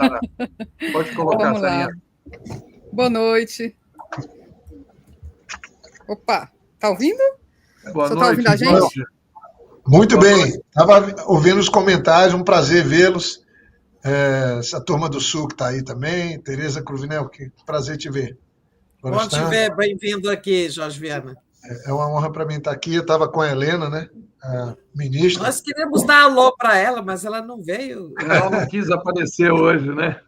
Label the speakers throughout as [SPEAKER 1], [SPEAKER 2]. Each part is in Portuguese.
[SPEAKER 1] Sara. Pode colocar,
[SPEAKER 2] Vamos lá.
[SPEAKER 1] Sarinha.
[SPEAKER 2] Boa noite. Opa, tá ouvindo?
[SPEAKER 1] Boa
[SPEAKER 2] Você
[SPEAKER 1] noite,
[SPEAKER 2] tá ouvindo a gente?
[SPEAKER 1] Jorge.
[SPEAKER 3] Muito
[SPEAKER 1] Boa
[SPEAKER 3] bem. Estava ouvindo os comentários, um prazer vê-los. Essa turma do Sul que está aí também. Tereza Cruvinel, que prazer te ver.
[SPEAKER 4] Bom te ver, bem-vindo aqui, Jorge Viana.
[SPEAKER 3] É uma honra para mim estar aqui. Eu estava com a Helena, né? A ministra.
[SPEAKER 4] Nós queríamos dar alô para ela, mas ela não veio.
[SPEAKER 1] Ela não quis aparecer hoje, né?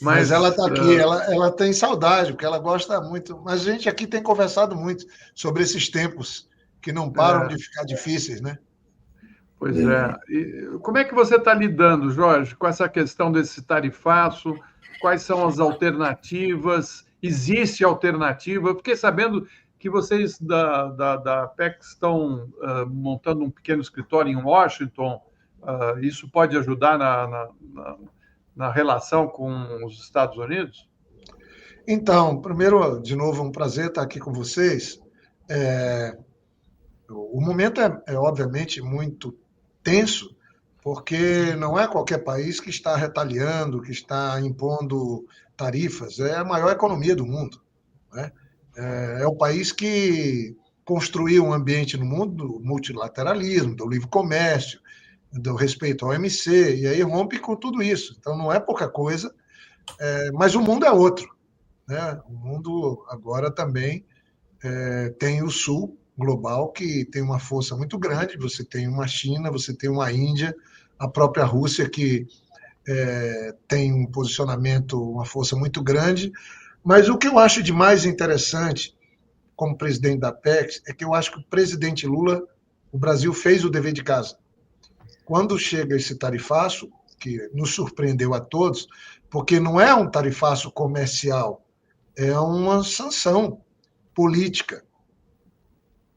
[SPEAKER 3] Mas ela está aqui, ela tem saudade, porque ela gosta muito. Mas a gente aqui tem conversado muito sobre esses tempos que não param de ficar difíceis, né?
[SPEAKER 1] Pois é. E como é que você está lidando, Jorge, com essa questão desse tarifaço? Quais são as alternativas? Existe alternativa? Fiquei sabendo que vocês da Apex estão montando um pequeno escritório em Washington. Isso pode ajudar na relação com os Estados Unidos?
[SPEAKER 3] Então, primeiro, de novo, um prazer estar aqui com vocês. O momento é obviamente muito tenso, porque não é qualquer país que está retaliando, que está impondo tarifas. É a maior economia do mundo, né? É o país que construiu um ambiente no mundo do multilateralismo, do livre comércio, do respeito ao OMC, e aí rompe com tudo isso. Então não é pouca coisa, mas o mundo é outro, né? O mundo agora também tem o Sul global, que tem uma força muito grande. Você tem uma China, você tem uma Índia, a própria Rússia, que tem um posicionamento, uma força muito grande. Mas o que eu acho de mais interessante, como presidente da Apex, é que eu acho que o presidente Lula, o Brasil fez o dever de casa. Quando chega esse tarifaço, que nos surpreendeu a todos, porque não é um tarifaço comercial, é uma sanção política,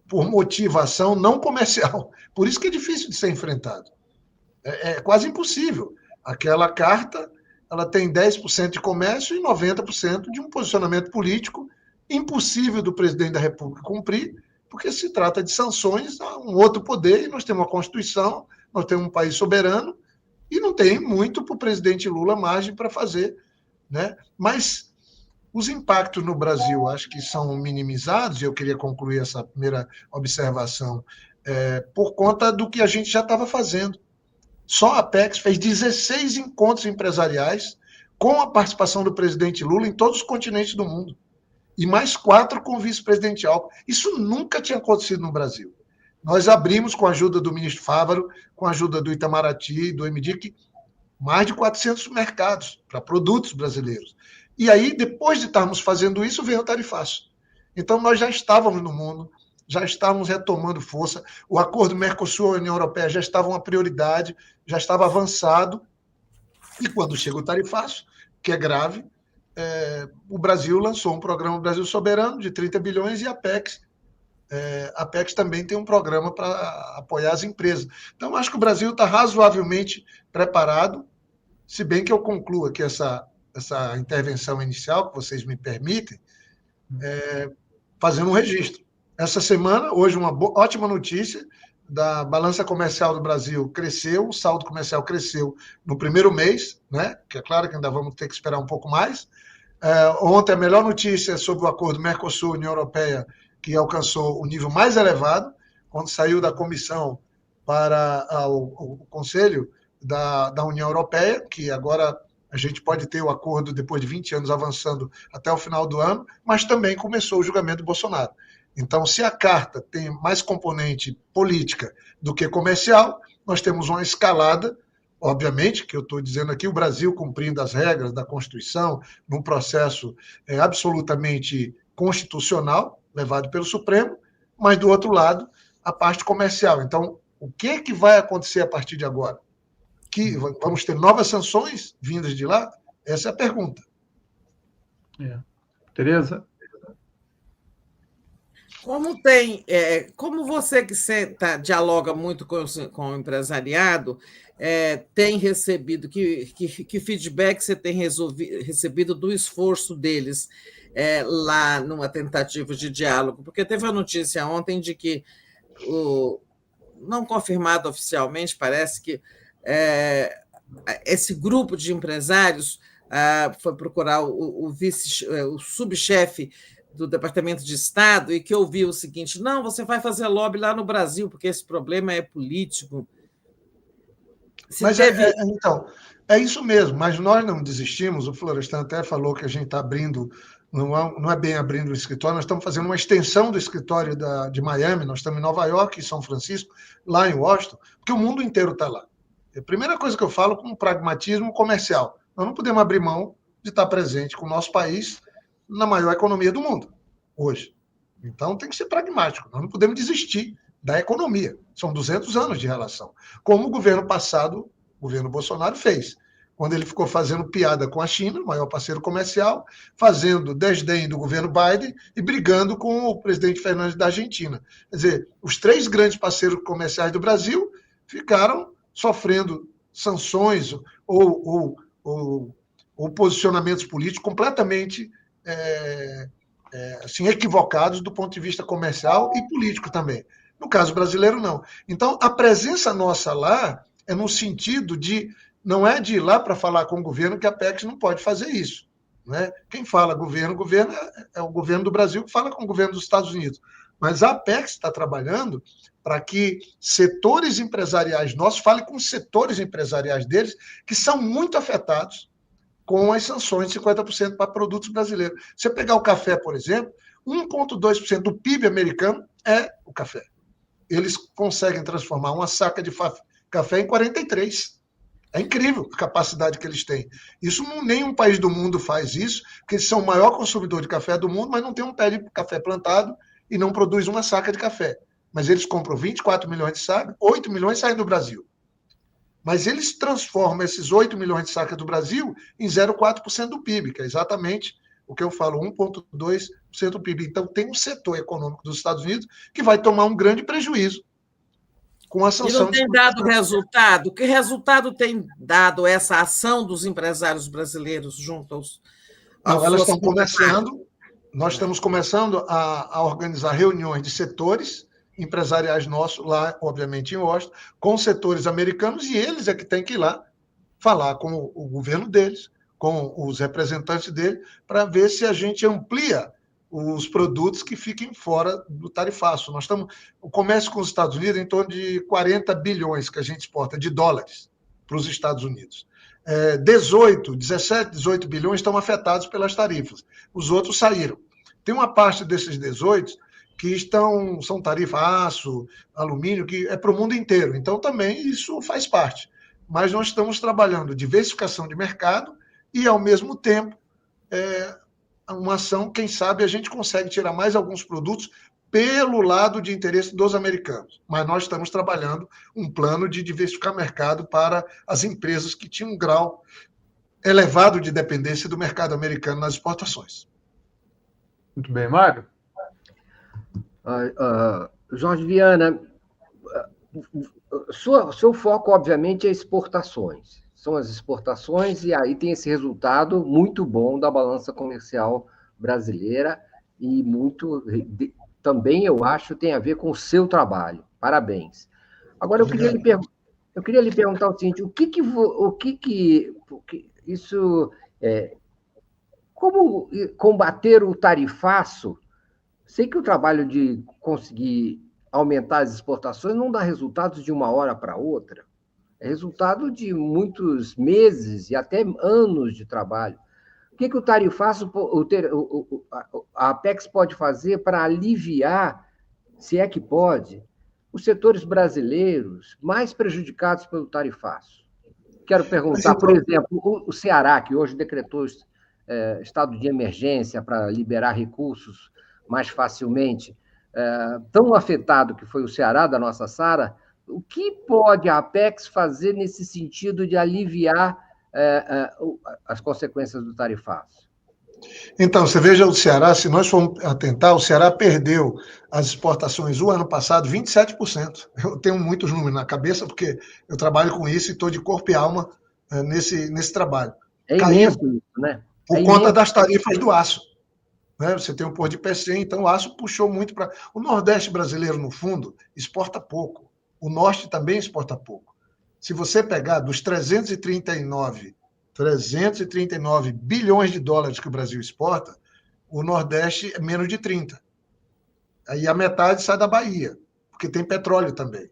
[SPEAKER 3] por motivação não comercial. Por isso que é difícil de ser enfrentado. É quase impossível. Aquela carta, ela tem 10% de comércio e 90% de um posicionamento político impossível do presidente da República cumprir, porque se trata de sanções a um outro poder, e nós temos uma Constituição, nós temos um país soberano, e não tem muito para o presidente Lula margem para fazer, né? Mas os impactos no Brasil acho que são minimizados, e eu queria concluir essa primeira observação, por conta do que a gente já estava fazendo. Só a Apex fez 16 encontros empresariais com a participação do presidente Lula em todos os continentes do mundo. E mais 4 com o vice-presidente Alckmin. Isso nunca tinha acontecido no Brasil. Nós abrimos, com a ajuda do ministro Fávaro, com a ajuda do Itamaraty e do MDIC, mais de 400 mercados para produtos brasileiros. E aí, depois de estarmos fazendo isso, veio o tarifaço. Então, nós já estávamos no mundo, já estávamos retomando força, o acordo Mercosul e União Europeia já estava uma prioridade, já estava avançado, e quando chega o tarifaço, que é grave, o Brasil lançou um programa Brasil Soberano de 30 bilhões e a Apex também tem um programa para apoiar as empresas. Então, acho que o Brasil está razoavelmente preparado, se bem que eu concluo aqui essa intervenção inicial, que vocês me permitem, fazendo um registro. Essa semana, hoje, uma ótima notícia da balança comercial do Brasil cresceu, o saldo comercial cresceu no primeiro mês, né? Que é claro que ainda vamos ter que esperar um pouco mais. Ontem, a melhor notícia sobre o acordo Mercosul-União Europeia, que alcançou o nível mais elevado, quando saiu da comissão para o Conselho da União Europeia, que agora a gente pode ter o acordo depois de 20 anos avançando até o final do ano, mas também começou o julgamento do Bolsonaro. Então, se a carta tem mais componente política do que comercial, nós temos uma escalada, obviamente, que eu estou dizendo aqui, o Brasil cumprindo as regras da Constituição, num processo absolutamente constitucional, levado pelo Supremo, mas, do outro lado, a parte comercial. Então, o que vai acontecer a partir de agora? Que vamos ter novas sanções vindas de lá? Essa é a pergunta.
[SPEAKER 1] Tereza?
[SPEAKER 4] Como você que dialoga muito com o empresariado, tem recebido, que feedback você tem recebido do esforço deles lá numa tentativa de diálogo? Porque teve a notícia ontem de que, não confirmado oficialmente, parece que esse grupo de empresários foi procurar o subchefe do Departamento de Estado e que ouviu o seguinte: não, você vai fazer lobby lá no Brasil, porque esse problema é político.
[SPEAKER 3] Mas então, é isso mesmo, mas nós não desistimos. O Florestan até falou que a gente está abrindo, não é bem abrindo o escritório, nós estamos fazendo uma extensão do escritório de Miami, nós estamos em Nova York, em São Francisco, lá em Washington, porque o mundo inteiro está lá. A primeira coisa que eu falo com pragmatismo comercial, nós não podemos abrir mão de estar presente com o nosso país na maior economia do mundo, hoje. Então, tem que ser pragmático. Nós não podemos desistir da economia. São 200 anos de relação. Como o governo passado, o governo Bolsonaro, fez. Quando ele ficou fazendo piada com a China, o maior parceiro comercial, fazendo desdém do governo Biden e brigando com o presidente Fernandes da Argentina. Quer dizer, os 3 grandes parceiros comerciais do Brasil ficaram sofrendo sanções ou posicionamentos políticos completamente assim, equivocados do ponto de vista comercial e político também. No caso brasileiro, não. Então, a presença nossa lá é no sentido de, não é de ir lá para falar com o governo que a Apex não pode fazer isso. Né? Quem fala governo é o governo do Brasil que fala com o governo dos Estados Unidos. Mas a Apex está trabalhando para que setores empresariais nossos falem com os setores empresariais deles, que são muito afetados com as sanções de 50% para produtos brasileiros. Se você pegar o café, por exemplo, 1,2% do PIB americano é o café. Eles conseguem transformar uma saca de café em 43. É incrível a capacidade que eles têm. Isso nenhum país do mundo faz isso, porque eles são o maior consumidor de café do mundo, mas não tem um pé de café plantado e não produz uma saca de café. Mas eles compram 24 milhões de sacas, 8 milhões saem do Brasil. Mas eles transformam esses 8 milhões de sacas do Brasil em 0,4% do PIB, que é exatamente o que eu falo, 1,2% do PIB. Então, tem um setor econômico dos Estados Unidos que vai tomar um grande prejuízo com a sanção.
[SPEAKER 4] E não tem dado resultado? Que resultado tem dado essa ação dos empresários brasileiros junto aos
[SPEAKER 3] elas estão começando, nós estamos começando a organizar reuniões de setores empresariais nossos, lá, obviamente, em Washington, com setores americanos, e eles é que têm que ir lá falar com o governo deles, com os representantes dele, para ver se a gente amplia os produtos que fiquem fora do tarifaço. Nós estamos, o comércio com os Estados Unidos é em torno de 40 bilhões que a gente exporta de dólares para os Estados Unidos. 17, 18 bilhões estão afetados pelas tarifas. Os outros saíram. Tem uma parte desses 18 que são tarifa aço, alumínio, que é para o mundo inteiro. Então, também isso faz parte. Mas nós estamos trabalhando diversificação de mercado e, ao mesmo tempo, uma ação, quem sabe a gente consegue tirar mais alguns produtos pelo lado de interesse dos americanos. Mas nós estamos trabalhando um plano de diversificar mercado para as empresas que tinham um grau elevado de dependência do mercado americano nas exportações.
[SPEAKER 1] Muito bem, Mário.
[SPEAKER 5] Jorge Viana, seu foco, obviamente, é exportações. São as exportações, e aí tem esse resultado muito bom da balança comercial brasileira, e muito também, eu acho, tem a ver com o seu trabalho. Parabéns. Agora, eu queria lhe perguntar o seguinte: como combater o tarifaço? Sei que o trabalho de conseguir aumentar as exportações não dá resultados de uma hora para outra. É resultado de muitos meses e até anos de trabalho. O que o tarifaço, a Apex pode fazer para aliviar, se é que pode, os setores brasileiros mais prejudicados pelo tarifaço? Quero perguntar, por exemplo, o Ceará, que hoje decretou estado de emergência para liberar recursos mais facilmente, tão afetado que foi o Ceará, da nossa Sara, o que pode a Apex fazer nesse sentido de aliviar as consequências do tarifaço?
[SPEAKER 3] Então, você veja o Ceará, se nós formos atentar, o Ceará perdeu as exportações o ano passado 27%. Eu tenho muitos números na cabeça, porque eu trabalho com isso e estou de corpo e alma nesse trabalho.
[SPEAKER 5] É imenso isso, né?
[SPEAKER 3] Por conta das tarifas do aço. Né? Você tem o Porto de Pecém, então o aço puxou muito para... O Nordeste brasileiro, no fundo, exporta pouco. O Norte também exporta pouco. Se você pegar dos 339 339 bilhões de dólares que o Brasil exporta, o Nordeste é menos de 30. Aí a metade sai da Bahia, porque tem petróleo também.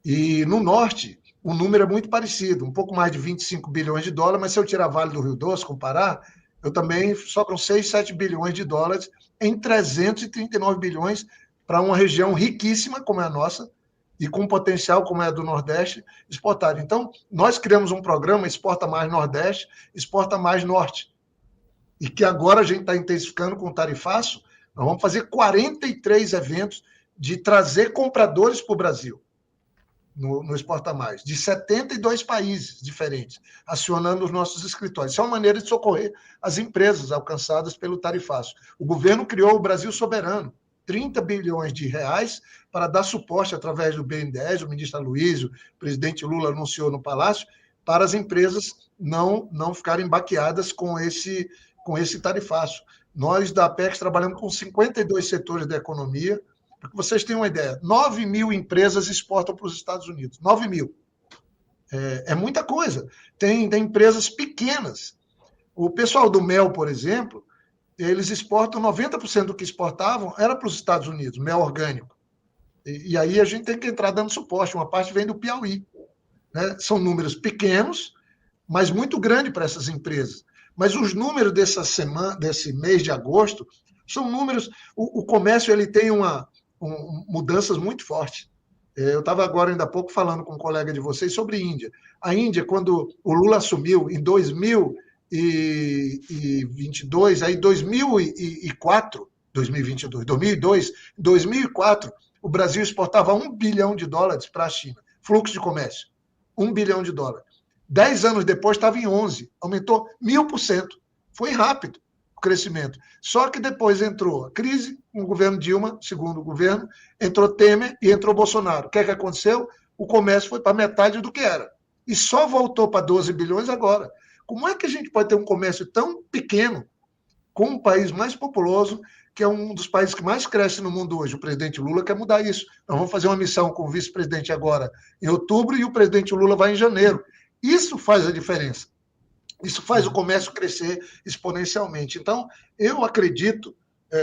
[SPEAKER 3] E no Norte, o número é muito parecido, um pouco mais de 25 bilhões de dólares, mas se eu tirar Vale do Rio Doce, comparar, eu também sobram 6, 7 bilhões de dólares em 339 bilhões para uma região riquíssima como é a nossa e com potencial como é a do Nordeste exportar. Então, nós criamos um programa Exporta Mais Nordeste, Exporta Mais Norte, e que agora a gente está intensificando com o tarifaço. Nós vamos fazer 43 eventos de trazer compradores para o Brasil, no Exporta Mais, de 72 países diferentes, acionando os nossos escritórios. Isso é uma maneira de socorrer as empresas alcançadas pelo tarifaço. O governo criou o Brasil Soberano, 30 bilhões de reais para dar suporte através do BNDES, o ministro Aloysio, o presidente Lula anunciou no Palácio, para as empresas não ficarem baqueadas com esse tarifaço. Nós, da Apex, trabalhamos com 52 setores da economia. Para que vocês tenham uma ideia, 9 mil empresas exportam para os Estados Unidos. 9 mil. É muita coisa. Tem empresas pequenas. O pessoal do mel, por exemplo, eles exportam 90% do que exportavam era para os Estados Unidos, mel orgânico. E aí a gente tem que entrar dando suporte. Uma parte vem do Piauí. Né? São números pequenos, mas muito grande para essas empresas. Mas os números desse mês de agosto são números... O comércio ele tem mudanças muito fortes. Eu estava agora, ainda há pouco, falando com um colega de vocês sobre Índia. A Índia, quando o Lula assumiu em 2022, aí 2004, 2004, o Brasil exportava $1 bilhão para a China. Fluxo de comércio, $1 bilhão. 10 anos depois estava em 11, aumentou 1000%. Foi rápido o crescimento. Só que depois entrou a crise, o governo Dilma, segundo o governo, entrou Temer e entrou Bolsonaro. O que aconteceu? O comércio foi para metade do que era. E só voltou para 12 bilhões agora. Como é que a gente pode ter um comércio tão pequeno com um país mais populoso, que é um dos países que mais cresce no mundo hoje? O presidente Lula quer mudar isso. Nós vamos fazer uma missão com o vice-presidente agora em outubro e o presidente Lula vai em janeiro. Isso faz a diferença. Isso faz o comércio crescer exponencialmente. Então, eu acredito,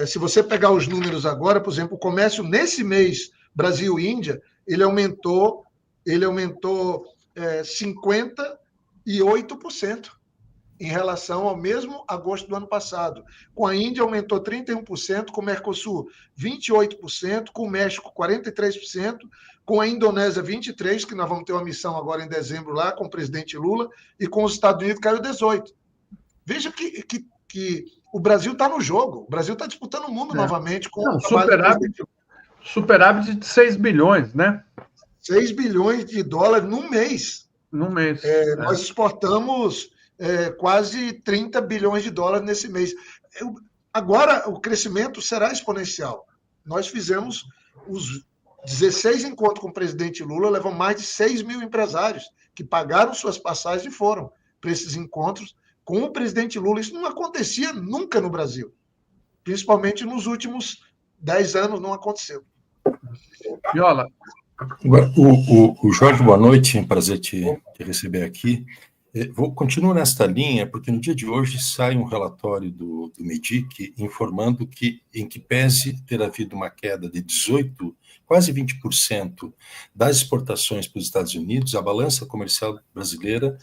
[SPEAKER 3] se você pegar os números agora, por exemplo, o comércio nesse mês, Brasil-Índia, ele aumentou 58% em relação ao mesmo agosto do ano passado. Com a Índia aumentou 31%, com o Mercosul 28%, com o México 43%, com a Indonésia 23%, que nós vamos ter uma missão agora em dezembro lá com o presidente Lula, e com os Estados Unidos caiu 18%. Veja que o Brasil está no jogo, o Brasil está disputando o mundo novamente. Com
[SPEAKER 1] superávit de 6 bilhões, né?
[SPEAKER 3] 6 bilhões de dólares num mês.
[SPEAKER 1] Num mês.
[SPEAKER 3] Nós exportamos quase 30 bilhões de dólares nesse mês. Agora, o crescimento será exponencial. Nós fizemos os 16 encontros com o presidente Lula, levam mais de 6 mil empresários que pagaram suas passagens e foram para esses encontros com o presidente Lula. Isso não acontecia nunca no Brasil. Principalmente nos últimos 10 anos não aconteceu.
[SPEAKER 1] Viola.
[SPEAKER 6] O Jorge, boa noite, é um prazer te receber aqui. Continuo nesta linha, porque no dia de hoje sai um relatório do MEDIC informando que, em que pese ter havido uma queda de 18%, quase 20% das exportações para os Estados Unidos, a balança comercial brasileira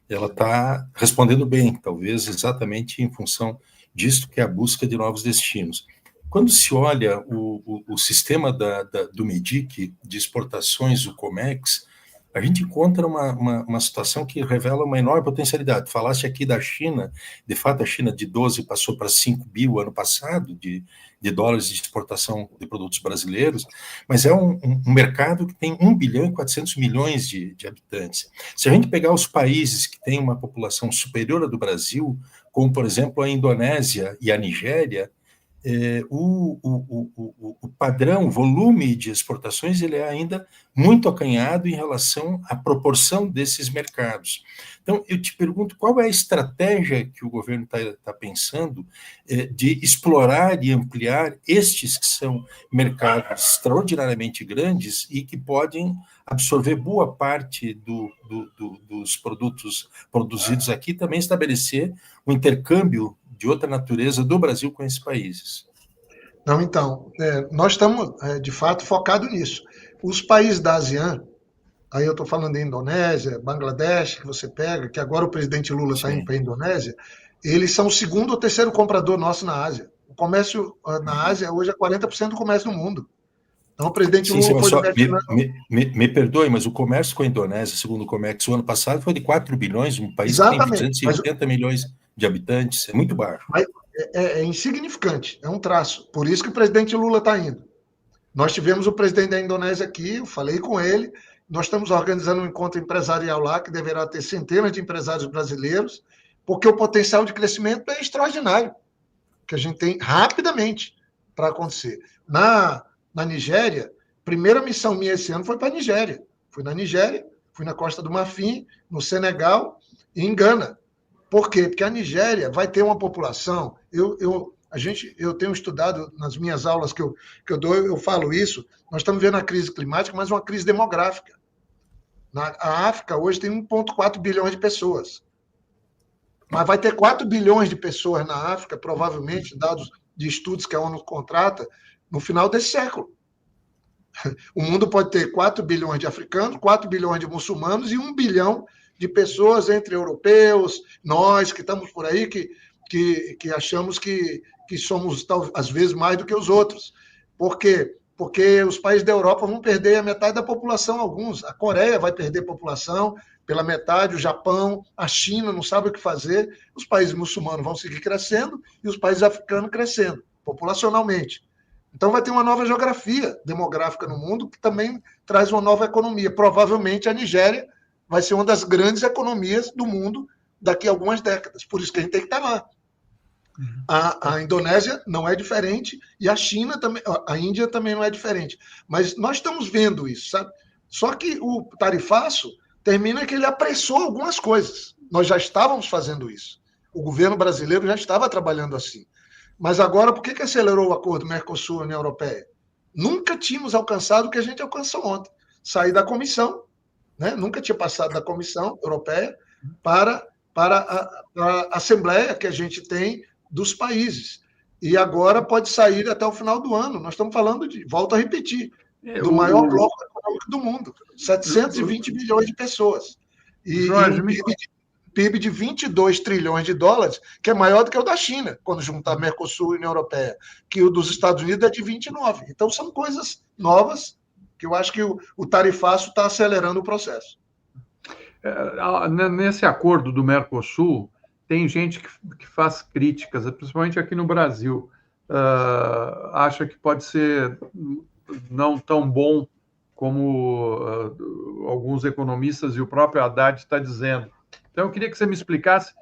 [SPEAKER 6] ela está respondendo bem, talvez exatamente em função disso, que é a busca de novos destinos. Quando se olha o sistema do MEDIC de exportações, o COMEX, a gente encontra uma situação que revela uma enorme potencialidade. Falaste aqui da China, de fato a China de 12 passou para 5 bi ano passado de dólares de exportação de produtos brasileiros, mas é um mercado que tem 1 bilhão e 400 milhões de habitantes. Se a gente pegar os países que têm uma população superior à do Brasil, como por exemplo a Indonésia e a Nigéria, o padrão, o volume de exportações, ele é ainda muito acanhado em relação à proporção desses mercados. Então, eu te pergunto, qual é a estratégia que o governo está pensando de explorar e ampliar estes que são mercados extraordinariamente grandes e que podem absorver boa parte dos produtos produzidos aqui, e também estabelecer um intercâmbio de outra natureza do Brasil com esses países?
[SPEAKER 3] Não, então, nós estamos, de fato, focados nisso. Os países da ASEAN, aí eu estou falando de Indonésia, Bangladesh, que você pega, que agora o presidente Lula está indo para a Indonésia, eles são o segundo ou terceiro comprador nosso na Ásia. O comércio na Ásia hoje é 40% do comércio do mundo. Então, o presidente Lula foi do Vietnã.
[SPEAKER 6] Me perdoe, mas o comércio com a Indonésia, segundo o Comex, o ano passado foi de 4 bilhões, um país
[SPEAKER 3] Exatamente,
[SPEAKER 6] que tem 280 milhões de habitantes, é muito baixo.
[SPEAKER 3] Mas é insignificante, é um traço. Por isso que o presidente Lula está indo. Nós tivemos o presidente da Indonésia aqui, eu falei com ele, nós estamos organizando um encontro empresarial lá, que deverá ter centenas de empresários brasileiros, porque o potencial de crescimento é extraordinário, que a gente tem rapidamente para acontecer. Na Nigéria, primeira missão minha esse ano foi para a Nigéria. Fui na Nigéria, fui na Costa do Marfim, no Senegal e em Gana. Por quê? Porque a Nigéria vai ter uma população. Eu tenho estudado nas minhas aulas que eu dou, eu falo isso. Nós estamos vendo a crise climática, mas uma crise demográfica. A África hoje tem 1,4 bilhões de pessoas. Mas vai ter 4 bilhões de pessoas na África, provavelmente, dados de estudos que a ONU contrata, no final desse século. O mundo pode ter 4 bilhões de africanos, 4 bilhões de muçulmanos e 1 bilhão de pessoas entre europeus, nós que estamos por aí, que achamos que somos, às vezes, mais do que os outros. Por quê? Porque os países da Europa vão perder a metade da população, alguns. A Coreia vai perder população pela metade, o Japão, a China não sabe o que fazer. Os países muçulmanos vão seguir crescendo e os países africanos crescendo, populacionalmente. Então vai ter uma nova geografia demográfica no mundo que também traz uma nova economia. Provavelmente a Nigéria vai ser uma das grandes economias do mundo daqui a algumas décadas. Por isso que a gente tem que estar lá. A Indonésia não é diferente e a China também, a Índia também não é diferente. Mas nós estamos vendo isso, sabe? Só que o tarifaço termina que ele apressou algumas coisas. Nós já estávamos fazendo isso. O governo brasileiro já estava trabalhando assim. Mas agora, por que acelerou o acordo Mercosul-União Europeia? Nunca tínhamos alcançado o que a gente alcançou ontem. Sair da comissão, né? Nunca tinha passado da Comissão Europeia para a Assembleia que a gente tem dos países. E agora pode sair até o final do ano. Nós estamos falando volto a repetir, do maior bloco econômico do mundo, 720 milhões de pessoas. E um PIB de 22 trilhões de dólares, que é maior do que o da China, quando juntar Mercosul e União Europeia, que o dos Estados Unidos é de 29. Então, são coisas novas que eu acho que o tarifaço está acelerando o processo.
[SPEAKER 1] Nesse acordo do Mercosul, tem gente que faz críticas, principalmente aqui no Brasil, acha que pode ser não tão bom como alguns economistas e o próprio Haddad está dizendo. Então, eu queria que você me explicasse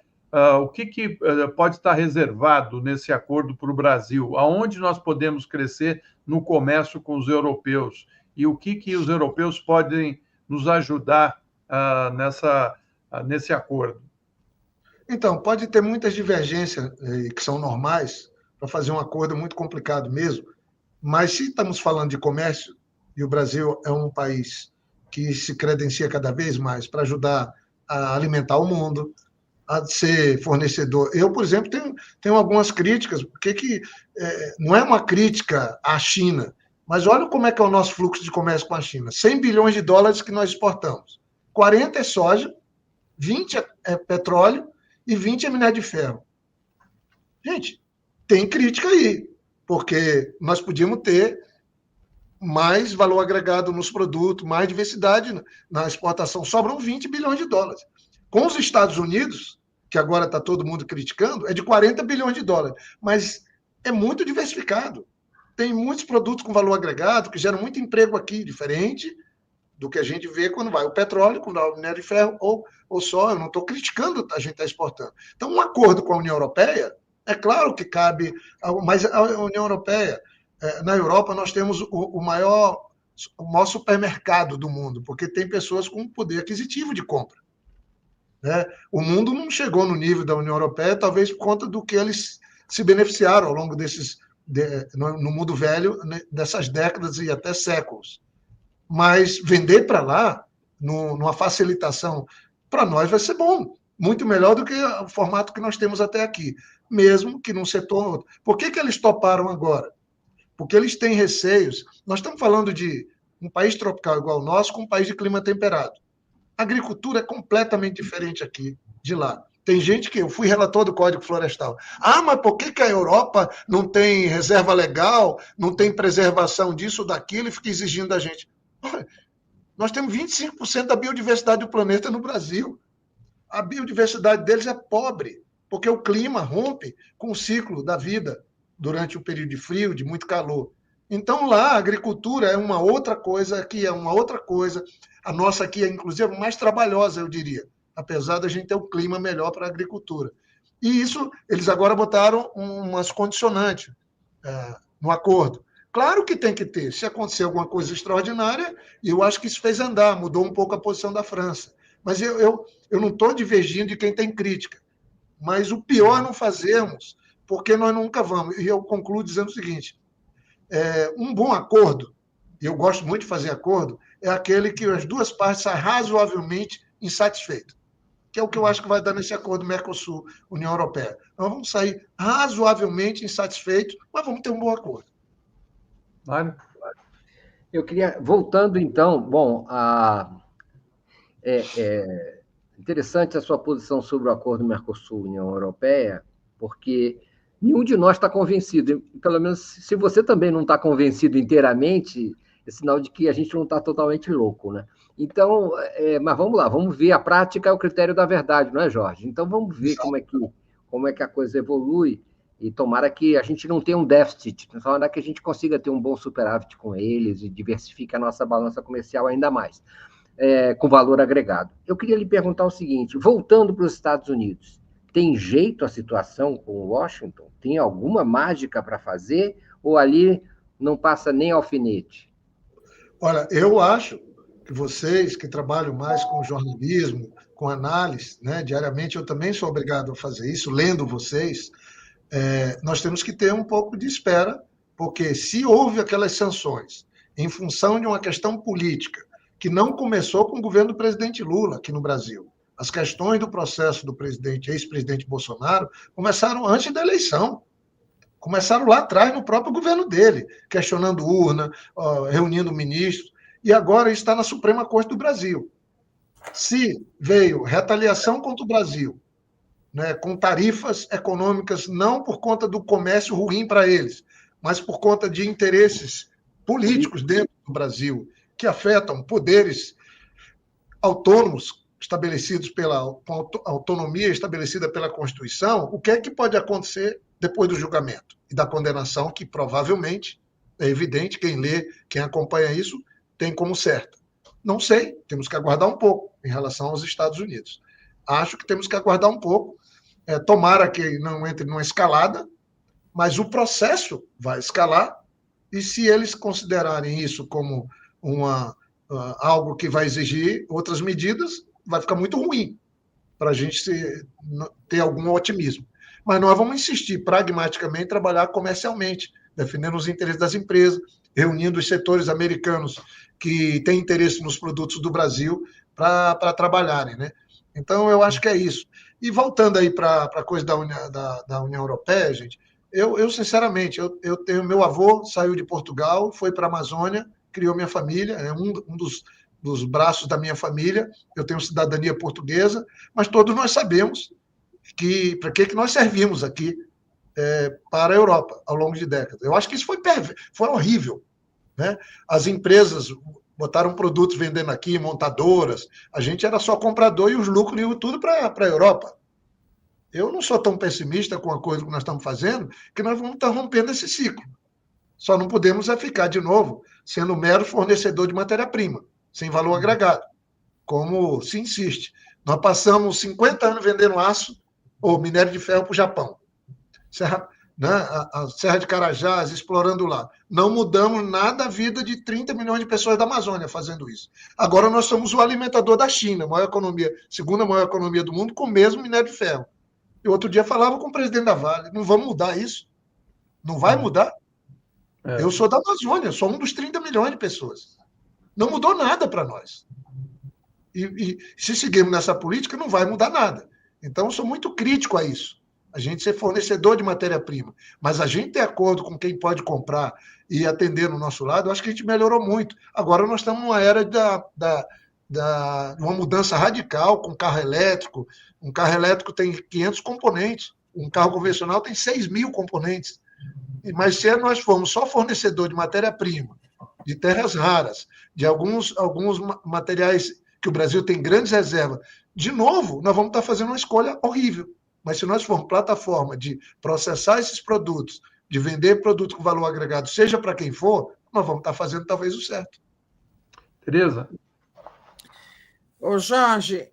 [SPEAKER 1] o que pode estar reservado nesse acordo para o Brasil, aonde nós podemos crescer no comércio com os europeus e o que os europeus podem nos ajudar nesse acordo.
[SPEAKER 3] Então, pode ter muitas divergências que são normais para fazer um acordo muito complicado mesmo, mas se estamos falando de comércio, e o Brasil é um país que se credencia cada vez mais para ajudar a alimentar o mundo, a ser fornecedor. Eu, por exemplo, tenho algumas críticas, porque não é uma crítica à China, mas olha como é que é o nosso fluxo de comércio com a China. 100 bilhões de dólares que nós exportamos. 40 é soja, 20 é petróleo e 20 é minério de ferro. Gente, tem crítica aí, porque nós podíamos ter mais valor agregado nos produtos, mais diversidade na exportação. Sobram 20 bilhões de dólares. Com os Estados Unidos, que agora está todo mundo criticando, é de 40 bilhões de dólares. Mas é muito diversificado. Tem muitos produtos com valor agregado, que geram muito emprego aqui, diferente do que a gente vê quando vai o petróleo, quando vai o minério de ferro ou só. Eu não estou criticando a gente estar exportando. Então, um acordo com a União Europeia, é claro que cabe, mas a União Europeia, na Europa, nós temos o maior supermercado do mundo, porque tem pessoas com poder aquisitivo de compra. né? O mundo não chegou no nível da União Europeia, talvez por conta do que eles se beneficiaram ao longo no mundo velho, né, dessas décadas e até séculos. Mas vender para lá, numa facilitação, para nós vai ser bom, muito melhor do que o formato que nós temos até aqui, mesmo que num setor. Por que eles toparam agora? Porque eles têm receios. Nós estamos falando de um país tropical igual o nosso, com um país de clima temperado. A agricultura é completamente diferente aqui de lá. Tem gente que... Eu fui relator do Código Florestal. Mas por que a Europa não tem reserva legal, não tem preservação disso ou daquilo e fica exigindo da gente? Nós temos 25% da biodiversidade do planeta no Brasil. A biodiversidade deles é pobre, porque o clima rompe com o ciclo da vida durante o período de frio, de muito calor. Então, lá, a agricultura é uma outra coisa, aqui é uma outra coisa. A nossa aqui é, inclusive, mais trabalhosa, eu diria, apesar da gente ter um clima melhor para a agricultura. E isso, eles agora botaram umas condicionantes no acordo. Claro que tem que ter. Se acontecer alguma coisa extraordinária, eu acho que isso fez andar, mudou um pouco a posição da França. Mas eu não estou divergindo de quem tem crítica. Mas o pior é não fazermos, porque nós nunca vamos. E eu concluo dizendo o seguinte, um bom acordo, e eu gosto muito de fazer acordo, é aquele que as duas partes saem razoavelmente insatisfeitas, que é o que eu acho que vai dar nesse acordo Mercosul-União Europeia. Nós vamos sair razoavelmente insatisfeitos, mas vamos ter um bom acordo.
[SPEAKER 1] Mário?
[SPEAKER 5] Eu queria, voltando então, bom, interessante a sua posição sobre o acordo Mercosul-União Europeia, porque nenhum de nós está convencido, pelo menos se você também não está convencido inteiramente, é sinal de que a gente não está totalmente louco, né? Então, mas vamos lá, vamos ver, a prática é o critério da verdade, não é, Jorge? Então vamos ver como é que a coisa evolui, e tomara que a gente não tenha um déficit, tomara que a gente consiga ter um bom superávit com eles e diversifique a nossa balança comercial ainda mais, com valor agregado. Eu queria lhe perguntar o seguinte, voltando para os Estados Unidos, tem jeito a situação com Washington? Tem alguma mágica para fazer? Ou ali não passa nem alfinete?
[SPEAKER 3] Olha, eu acho que vocês que trabalham mais com jornalismo, com análise, né, diariamente, eu também sou obrigado a fazer isso, lendo vocês, nós temos que ter um pouco de espera, porque se houve aquelas sanções em função de uma questão política, que não começou com o governo do presidente Lula aqui no Brasil, as questões do processo do ex-presidente Bolsonaro começaram antes da eleição. Começaram lá atrás, no próprio governo dele, questionando urna, reunindo ministros, e agora está na Suprema Corte do Brasil. Se veio retaliação contra o Brasil, né, com tarifas econômicas, não por conta do comércio ruim para eles, mas por conta de interesses políticos dentro do Brasil, que afetam poderes autônomos, estabelecidos com autonomia estabelecida pela Constituição, o que é que pode acontecer depois do julgamento e da condenação, que provavelmente, é evidente, quem lê, quem acompanha isso, tem como certa. Não sei, temos que aguardar um pouco em relação aos Estados Unidos. Acho que temos que aguardar um pouco, tomara que não entre numa escalada, mas o processo vai escalar, e se eles considerarem isso como algo que vai exigir outras medidas, vai ficar muito ruim para a gente ter algum otimismo. Mas nós vamos insistir pragmaticamente em trabalhar comercialmente, defendendo os interesses das empresas, reunindo os setores americanos que têm interesse nos produtos do Brasil para trabalharem, né? Então, eu acho que é isso. E voltando aí para a coisa da União Europeia, gente, eu sinceramente, eu tenho meu avô, saiu de Portugal, foi para a Amazônia, criou minha família, é um dos braços da minha família, eu tenho cidadania portuguesa, mas todos nós sabemos para que nós servimos aqui para a Europa ao longo de décadas. Eu acho que isso foi horrível, né? As empresas botaram produtos vendendo aqui, montadoras, a gente era só comprador e os lucros iam tudo para a Europa. Eu não sou tão pessimista com a coisa que nós estamos fazendo, que nós vamos estar rompendo esse ciclo. Só não podemos ficar, de novo, sendo mero fornecedor de matéria-prima, sem valor agregado, como se insiste. Nós passamos 50 anos vendendo aço ou minério de ferro para o Japão. né, a Serra de Carajás, explorando lá. Não mudamos nada a vida de 30 milhões de pessoas da Amazônia fazendo isso. Agora nós somos o alimentador da China, maior economia, segunda maior economia do mundo, com o mesmo minério de ferro. E outro dia falava com o presidente da Vale, não vamos mudar isso. Não vai mudar. Eu sou da Amazônia, sou um dos 30 milhões de pessoas. Não mudou nada para nós. E se seguirmos nessa política, não vai mudar nada. Então, eu sou muito crítico a isso. A gente ser fornecedor de matéria-prima. Mas a gente ter acordo com quem pode comprar e atender no nosso lado, eu acho que a gente melhorou muito. Agora nós estamos numa era de uma mudança radical com carro elétrico. Um carro elétrico tem 500 componentes. Um carro convencional tem 6.000 componentes. Mas se nós formos só fornecedor de matéria-prima, de terras raras, de alguns materiais que o Brasil tem grandes reservas, de novo, nós vamos estar fazendo uma escolha horrível. Mas se nós formos plataforma de processar esses produtos, de vender produto com valor agregado, seja para quem for, nós vamos estar fazendo talvez o certo.
[SPEAKER 1] Tereza?
[SPEAKER 4] Ô Jorge,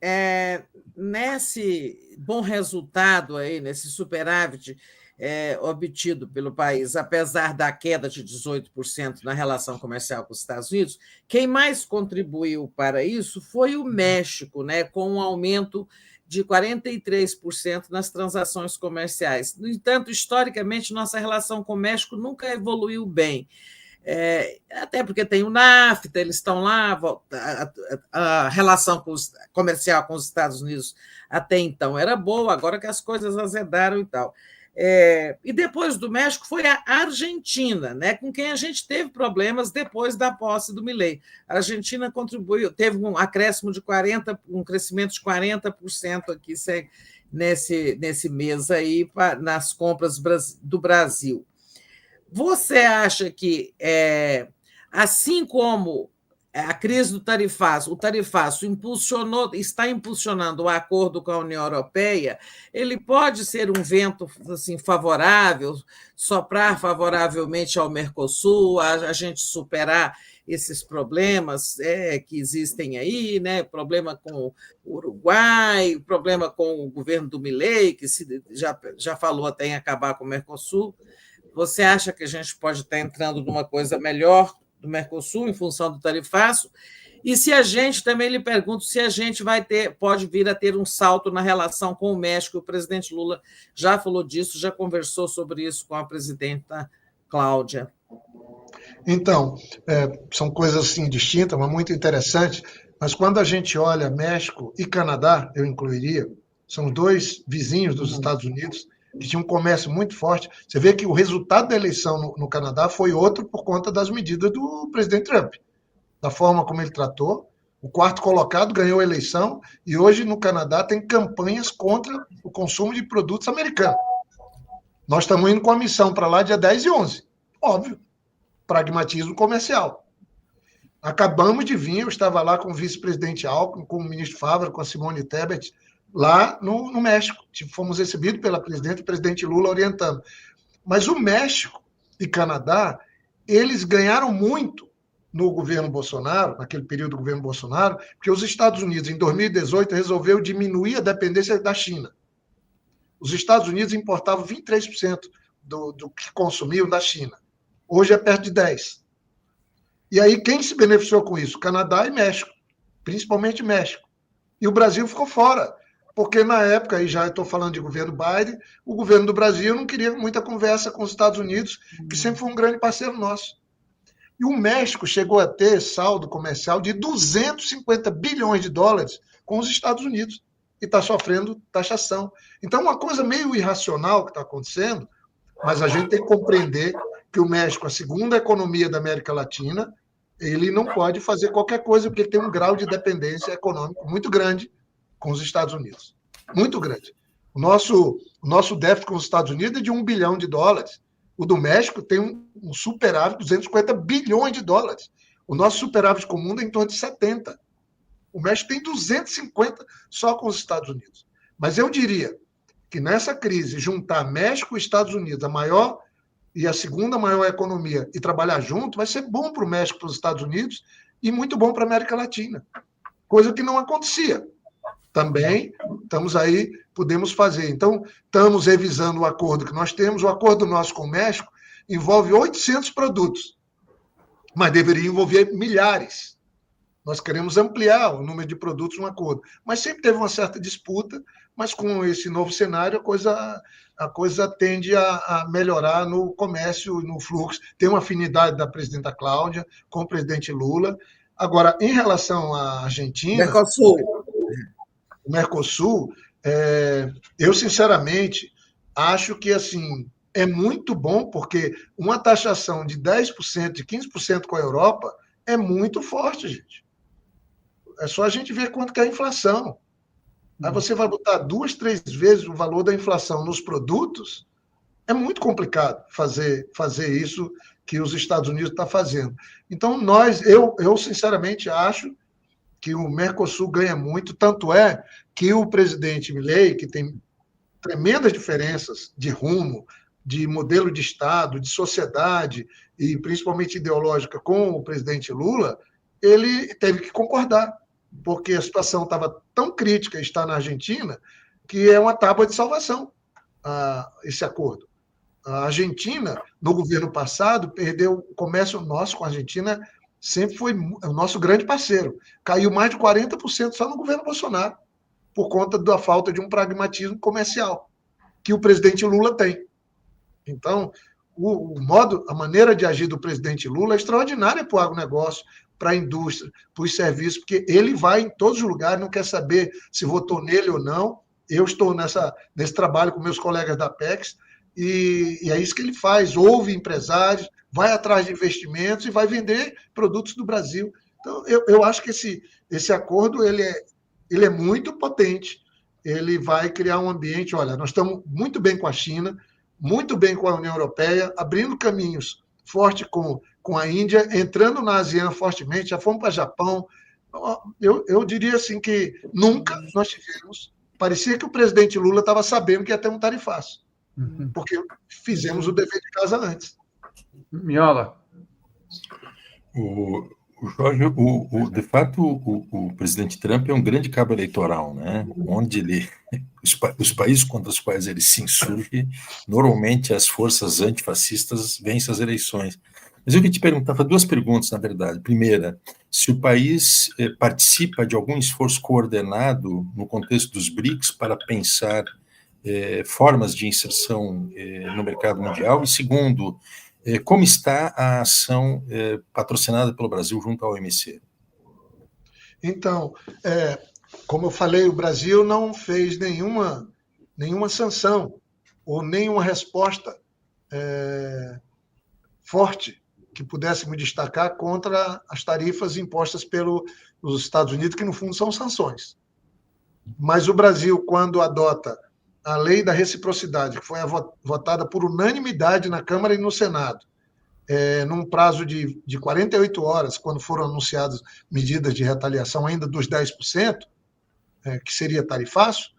[SPEAKER 4] nesse bom resultado aí, nesse superávit obtido pelo país, apesar da queda de 18% na relação comercial com os Estados Unidos, quem mais contribuiu para isso foi o México, né, com um aumento de 43% nas transações comerciais. No entanto, historicamente, nossa relação com o México nunca evoluiu bem. Até porque tem o NAFTA, eles estão lá, a relação comercial com os Estados Unidos até então era boa, agora que as coisas azedaram e tal. E depois do México foi a Argentina, né, com quem a gente teve problemas depois da posse do Milei. A Argentina contribuiu, teve um acréscimo de um crescimento de 40% aqui nesse mês aí nas compras do Brasil. Você acha que, assim como a crise do tarifaço, o tarifaço está impulsionando o acordo com a União Europeia, ele pode ser um vento assim, favorável, soprar favoravelmente ao Mercosul, a gente superar esses problemas que existem aí, né? Problema com o Uruguai, problema com o governo do Milei, que já falou até em acabar com o Mercosul. Você acha que a gente pode estar entrando numa coisa melhor do Mercosul em função do tarifaço? E se a gente, também lhe pergunto, se a gente pode vir a ter um salto na relação com o México. O presidente Lula já falou disso, já conversou sobre isso com a presidenta Cláudia.
[SPEAKER 3] Então, são coisas assim distintas, mas muito interessantes. Mas quando a gente olha México e Canadá, eu incluiria, são dois vizinhos dos Estados Unidos, que tinha um comércio muito forte. Você vê que o resultado da eleição no Canadá foi outro por conta das medidas do presidente Trump, da forma como ele tratou. O quarto colocado ganhou a eleição e hoje no Canadá tem campanhas contra o consumo de produtos americanos. Nós estamos indo com a missão para lá dia 10 e 11. Óbvio, pragmatismo comercial. Acabamos de vir, eu estava lá com o vice-presidente Alckmin, com o ministro Favre, com a Simone Tebet, lá no México. Fomos recebidos pela presidente, o presidente Lula orientando. Mas o México e Canadá, eles ganharam muito no governo Bolsonaro, naquele período do governo Bolsonaro, porque os Estados Unidos, em 2018, resolveu diminuir a dependência da China. Os Estados Unidos importavam 23% do que consumiam da China. Hoje é perto de 10%. E aí, quem se beneficiou com isso? Canadá e México, principalmente México. E o Brasil ficou fora. Porque na época, aí já estou falando de governo Biden, o governo do Brasil não queria muita conversa com os Estados Unidos, que sempre foi um grande parceiro nosso. E o México chegou a ter saldo comercial de 250 bilhões de dólares com os Estados Unidos e está sofrendo taxação. Então, uma coisa meio irracional que está acontecendo, mas a gente tem que compreender que o México, a segunda economia da América Latina, ele não pode fazer qualquer coisa, porque ele tem um grau de dependência econômica muito grande com os Estados Unidos. Muito grande. O nosso déficit com os Estados Unidos é de $1 bilhão. O do México tem um superávit de 250 bilhões de dólares. O nosso superávit comum é em torno de 70. O México tem 250 só com os Estados Unidos. Mas eu diria que nessa crise, juntar México e Estados Unidos, a maior e a segunda maior economia, e trabalhar junto, vai ser bom para o México, para os Estados Unidos, e muito bom para a América Latina. Coisa que não acontecia. também estamos aí, podemos fazer. Então, estamos revisando o acordo que nós temos. O acordo nosso com o México envolve 800 produtos, mas deveria envolver milhares. Nós queremos ampliar o número de produtos no acordo. Mas sempre teve uma certa disputa, mas com esse novo cenário a coisa tende a melhorar no comércio, no fluxo. Tem uma afinidade da presidenta Cláudia com o presidente Lula. Agora, em relação à Argentina... O Mercosul, eu, sinceramente, acho que assim, é muito bom, porque uma taxação de 10%, de 15% com a Europa é muito forte, gente. É só a gente ver quanto que é a inflação. Aí você vai botar 2, 3 vezes o valor da inflação nos produtos, é muito complicado fazer isso que os Estados Unidos estão fazendo. Então, eu sinceramente acho que o Mercosul ganha muito, tanto é que o presidente Milei, que tem tremendas diferenças de rumo, de modelo de Estado, de sociedade, e principalmente ideológica com o presidente Lula, ele teve que concordar, porque a situação estava tão crítica, está na Argentina, que é uma tábua de salvação esse acordo. A Argentina, no governo passado, perdeu o comércio nosso com a Argentina, sempre foi o nosso grande parceiro. Caiu mais de 40% só no governo Bolsonaro, por conta da falta de um pragmatismo comercial, que o presidente Lula tem. Então, a maneira de agir do presidente Lula é extraordinária para o agronegócio, para a indústria, para os serviços, porque ele vai em todos os lugares, não quer saber se votou nele ou não. Eu estou nesse trabalho com meus colegas da Apex, e é isso que ele faz, ouve empresários, vai atrás de investimentos e vai vender produtos do Brasil. Então, eu acho que esse acordo ele é muito potente, ele vai criar um ambiente, olha, nós estamos muito bem com a China, muito bem com a União Europeia, abrindo caminhos forte com a Índia, entrando na ASEAN fortemente, já fomos para o Japão. Eu diria assim que nunca nós tivemos, parecia que o presidente Lula estava sabendo que ia ter um tarifaço, porque fizemos o dever de casa antes.
[SPEAKER 1] Miola.
[SPEAKER 6] O Jorge, de fato, o presidente Trump é um grande cabo eleitoral, né? Onde os países contra os quais ele se insurge, normalmente as forças antifascistas vencem as eleições. Mas eu queria te perguntar, duas perguntas, na verdade. Primeira, se o país participa de algum esforço coordenado no contexto dos BRICS para pensar formas de inserção no mercado mundial, e segundo, como está a ação patrocinada pelo Brasil junto à OMC?
[SPEAKER 3] Então, como eu falei, o Brasil não fez nenhuma sanção ou nenhuma resposta forte que pudéssemos destacar contra as tarifas impostas pelos Estados Unidos, que no fundo são sanções. Mas o Brasil, quando adota a lei da reciprocidade, que foi votada por unanimidade na Câmara e no Senado, num prazo de 48 horas, quando foram anunciadas medidas de retaliação ainda dos 10%, que seria tarifaço,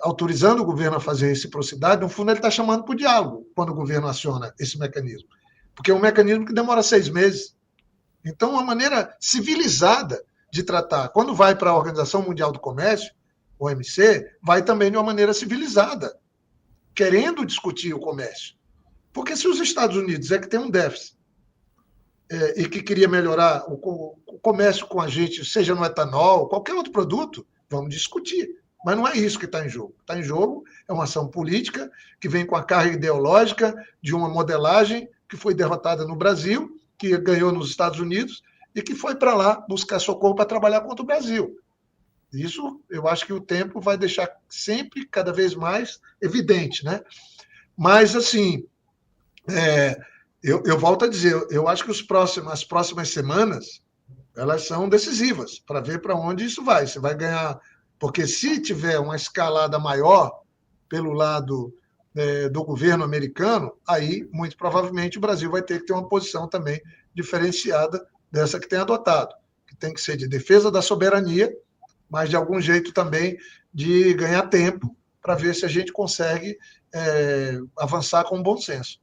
[SPEAKER 3] autorizando o governo a fazer reciprocidade, no fundo ele está chamando para o diálogo quando o governo aciona esse mecanismo, porque é um mecanismo que demora 6 meses. Então, uma maneira civilizada de tratar. Quando vai para a Organização Mundial do Comércio, OMC, vai também de uma maneira civilizada, querendo discutir o comércio. Porque se os Estados Unidos que tem um déficit e que queria melhorar o comércio com a gente, seja no etanol, qualquer outro produto, vamos discutir. Mas não é isso que está em jogo. Está em jogo é uma ação política que vem com a carga ideológica de uma modelagem que foi derrotada no Brasil, que ganhou nos Estados Unidos e que foi para lá buscar socorro para trabalhar contra o Brasil. Isso, eu acho que o tempo vai deixar sempre, cada vez mais, evidente, né? Mas, assim, eu volto a dizer, eu acho que as próximas semanas, elas são decisivas, para ver para onde isso vai. Você vai ganhar... Porque se tiver uma escalada maior pelo lado do governo americano, aí, muito provavelmente, o Brasil vai ter que ter uma posição também diferenciada dessa que tem adotado, que tem que ser de defesa da soberania, mas de algum jeito também de ganhar tempo para ver se a gente consegue avançar com bom senso.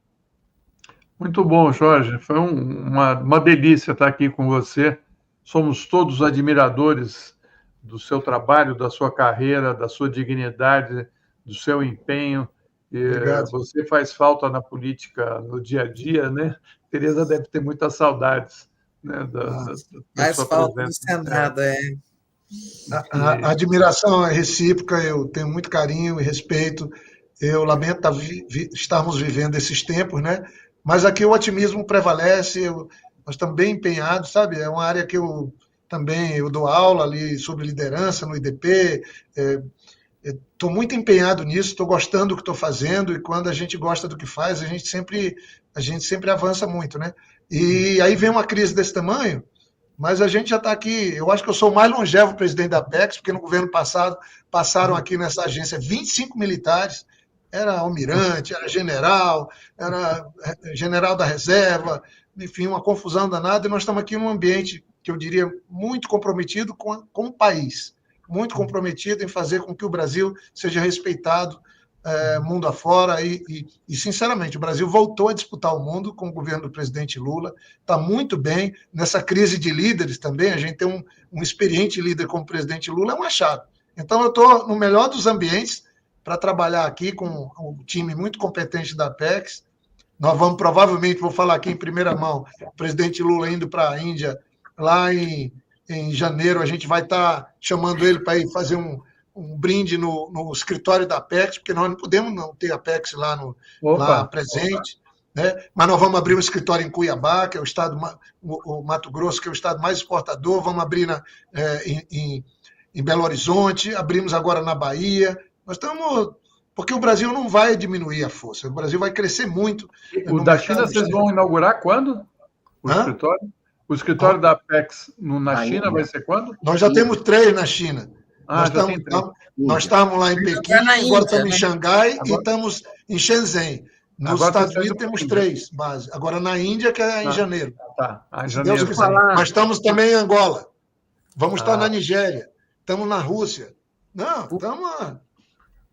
[SPEAKER 1] Muito bom, Jorge. Foi uma delícia estar aqui com você. Somos todos admiradores do seu trabalho, da sua carreira, da sua dignidade, do seu empenho.
[SPEAKER 3] Obrigado.
[SPEAKER 1] Você faz falta na política no dia a dia, né? Tereza deve ter muitas saudades, né, da
[SPEAKER 4] Faz
[SPEAKER 1] sua
[SPEAKER 4] falta do
[SPEAKER 1] presença.
[SPEAKER 4] Senado,
[SPEAKER 3] A admiração é recíproca, eu tenho muito carinho e respeito. Eu lamento estarmos vivendo esses tempos, né? Mas aqui o otimismo prevalece, nós estamos bem empenhados, sabe? É uma área que eu dou aula ali sobre liderança no IDP, estou muito empenhado nisso, estou gostando do que estou fazendo, e quando a gente gosta do que faz, a gente sempre avança muito, né? E aí vem uma crise desse tamanho, mas a gente já está aqui. Eu acho que eu sou o mais longevo presidente da Apex, porque no governo passado passaram aqui nessa agência 25 militares, era almirante, era general da reserva, enfim, uma confusão danada, e nós estamos aqui num ambiente que eu diria muito comprometido com o país, muito comprometido em fazer com que o Brasil seja respeitado mundo afora, e, sinceramente, o Brasil voltou a disputar o mundo com o governo do presidente Lula, está muito bem. Nessa crise de líderes também, a gente tem um experiente líder como o presidente Lula, é um achado. Então, eu estou no melhor dos ambientes para trabalhar aqui com um time muito competente da Apex. Nós vamos, provavelmente, vou falar aqui em primeira mão, o presidente Lula indo para a Índia, lá em janeiro, a gente vai estar chamando ele para ir fazer um brinde no escritório da Apex, porque nós não podemos não ter a Apex lá presente, né? Mas nós vamos abrir um escritório em Cuiabá, que é o Mato Grosso, que é o estado mais exportador, vamos abrir em Belo Horizonte, abrimos agora na Bahia. Nós estamos... Porque o Brasil não vai diminuir a força, o Brasil vai crescer muito.
[SPEAKER 1] O da China vocês vão inaugurar quando? Escritório? O escritório da Apex na China vai ser quando?
[SPEAKER 3] Nós já temos 3 na China. Nós estamos lá em Pequim, agora estamos em Xangai e estamos em Shenzhen. Nos Estados Unidos temos 3 bases. Agora na Índia, que é em janeiro.
[SPEAKER 1] Em janeiro.
[SPEAKER 3] Nós estamos também em Angola. Vamos estar na Nigéria. Estamos na Rússia. Não, estamos...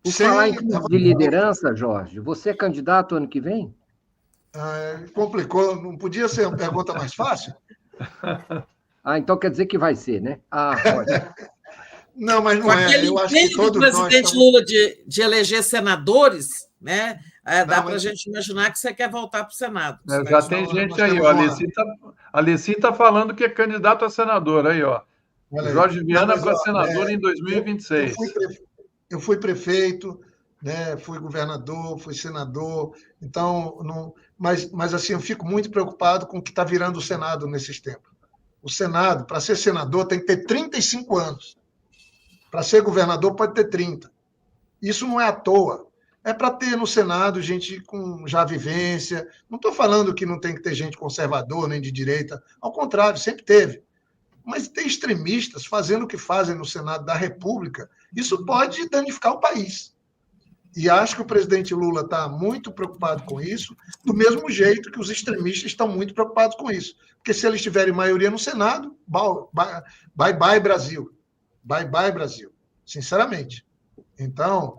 [SPEAKER 5] Por falar em de liderança, Jorge, você é candidato ano que vem?
[SPEAKER 3] Complicou. Não podia ser uma pergunta mais fácil?
[SPEAKER 5] Então quer dizer que vai ser, né? Pode.
[SPEAKER 3] Não, mas não é. Eu acho que todos
[SPEAKER 4] nós... O presidente Lula de eleger senadores, né? Dá para a gente imaginar que você quer voltar para o Senado.
[SPEAKER 1] Já tem gente aí, ó. A Alessi está falando que é candidato a senador aí, ó. Jorge Viana para senador em 2026.
[SPEAKER 3] Eu fui prefeito, né? Fui governador, fui senador. Então, mas assim, eu fico muito preocupado com o que está virando o Senado nesses tempos. O Senado, para ser senador, tem que ter 35 anos. Para ser governador, pode ter 30. Isso não é à toa. É para ter no Senado gente com já vivência. Não estou falando que não tem que ter gente conservador, nem de direita. Ao contrário, sempre teve. Mas tem extremistas fazendo o que fazem no Senado da República. Isso pode danificar o país. E acho que o presidente Lula está muito preocupado com isso, do mesmo jeito que os extremistas estão muito preocupados com isso. Porque se eles tiverem maioria no Senado, bye bye Brasil. Bye bye Brasil. Sinceramente. Então,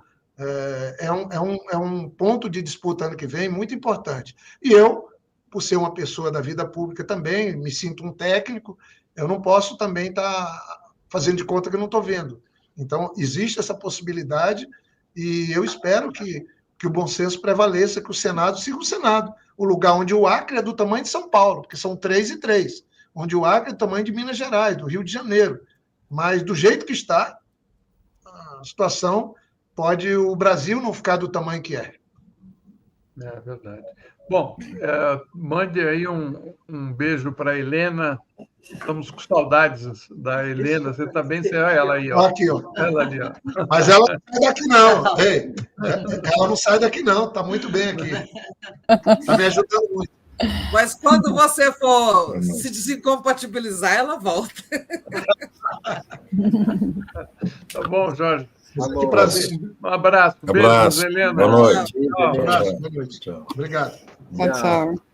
[SPEAKER 3] é um ponto de disputa ano que vem muito importante. E eu, por ser uma pessoa da vida pública também, me sinto um técnico, eu não posso também estar fazendo de conta que eu não estou vendo. Então, existe essa possibilidade e eu espero que o bom senso prevaleça, que o Senado siga o Senado, o lugar onde o Acre é do tamanho de São Paulo, porque são 3 e 3, onde o Acre é do tamanho de Minas Gerais, do Rio de Janeiro. Mas, do jeito que está, a situação pode o Brasil não ficar do tamanho que é.
[SPEAKER 1] É verdade. Bom, mande aí um beijo para a Helena. Estamos com saudades da Helena. Você está bem? Você olha ela aí, ó.
[SPEAKER 3] Aqui, ó.
[SPEAKER 1] Ela ali, ó.
[SPEAKER 3] Mas ela não sai daqui, não. Ei, ela não sai daqui, não. Está muito bem aqui. Está me ajudando muito.
[SPEAKER 4] Mas quando você for se desincompatibilizar, ela volta.
[SPEAKER 1] Tá bom, Jorge.
[SPEAKER 3] Que prazer.
[SPEAKER 1] Um abraço. Beijo, Helena.
[SPEAKER 6] Boa noite.
[SPEAKER 3] Um abraço. Boa noite. Obrigado.
[SPEAKER 2] Tchau.